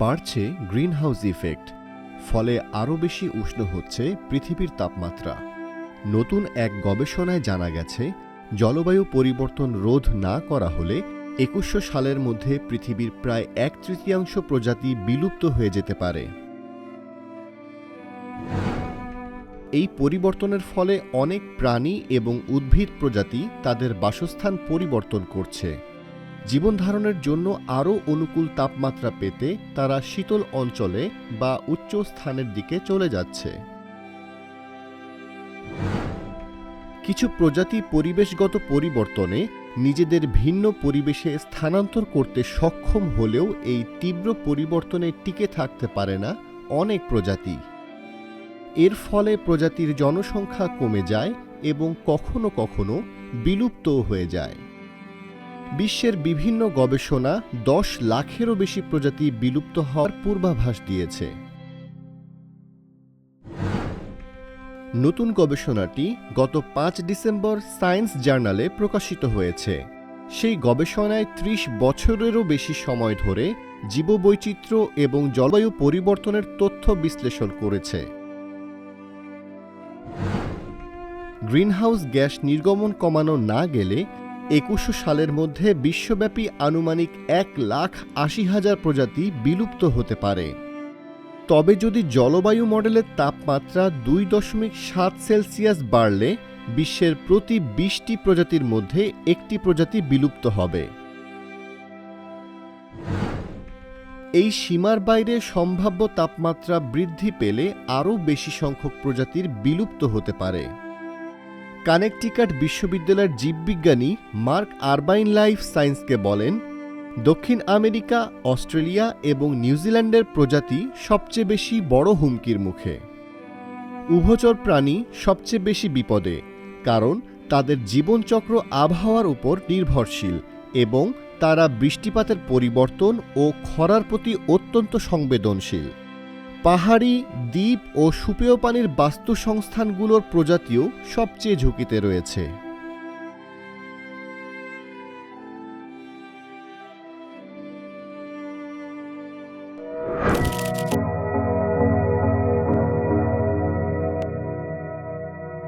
বাড়ছে greenhouse effect, ফলে আরও বেশি উষ্ণ হচ্ছে পৃথিবীর তাপমাত্রা। নতুন এক গবেষণায় জানা গেছে, জলবায়ু পরিবর্তন রোধ না করা হলে 2100 সালের মধ্যে পৃথিবীর প্রায় 1/3 প্রজাতি বিলুপ্ত হয়ে যেতে পারে। এই পরিবর্তনের ফলে অনেক প্রাণী এবং উদ্ভিদ প্রজাতি তাদের বাসস্থান পরিবর্তন করছে। জীবনধারণের জন্য আরও অনুকূল তাপমাত্রা পেতে তারা শীতল অঞ্চলে বা উচ্চ স্থানের দিকে চলে যাচ্ছে। কিছু প্রজাতি পরিবেশগত পরিবর্তনে নিজেদের ভিন্ন পরিবেশে স্থানান্তর করতে সক্ষম হলেও এই তীব্র পরিবর্তনে টিকে থাকতে পারে না অনেক প্রজাতি। এর ফলে প্রজাতির জনসংখ্যা কমে যায় এবং কখনো কখনো বিলুপ্তও হয়ে যায়। বিশ্বের বিভিন্ন গবেষণা 10 লাখেরও বেশি প্রজাতি বিলুপ্ত হওয়ার পূর্বাভাস দিয়েছে। নতুন গবেষণাটি গত 5 ডিসেম্বর সায়েন্স জার্নালে প্রকাশিত হয়েছে। সেই গবেষণায় 30 বছরেরও বেশি সময় ধরে জীববৈচিত্র্য এবং জলবায়ু পরিবর্তনের তথ্য বিশ্লেষণ করেছে। গ্রিনহাউস গ্যাস নির্গমন কমানো না গেলে 2100 সালের মধ্যে বিশ্বব্যাপী আনুমানিক 1,80,000 প্রজাতি বিলুপ্ত হতে পারে। তবে যদি জলবায়ু মডেলের তাপমাত্রা 2.7 সেলসিয়াস বাড়লে বিশ্বের প্রতি 20টি প্রজাতির মধ্যে একটি প্রজাতি বিলুপ্ত হবে। এই সীমার বাইরে সম্ভাব্য তাপমাত্রা বৃদ্ধি পেলে আরও বেশি সংখ্যক প্রজাতির বিলুপ্ত হতে পারে। কানেকটিকাট বিশ্ববিদ্যালয়ের জীববিজ্ঞানী মার্ক আরবাইন লাইফ সায়েন্সকে বলেন, দক্ষিণ আমেরিকা, অস্ট্রেলিয়া এবং নিউজিল্যান্ডের প্রজাতি সবচেয়ে বেশি বড় হুমকির মুখে। উভচর প্রাণী সবচেয়ে বেশি বিপদে, কারণ তাদের জীবনচক্র আবহাওয়ার উপর নির্ভরশীল এবং তারা বৃষ্টিপাতের পরিবর্তন ও খরার প্রতি অত্যন্ত সংবেদনশীল। পাহাড়ি, দ্বীপ ও সুপেয় পানির বাস্তুসংস্থানগুলোর প্রজাতিও সবচেয়ে ঝুঁকিতে রয়েছে।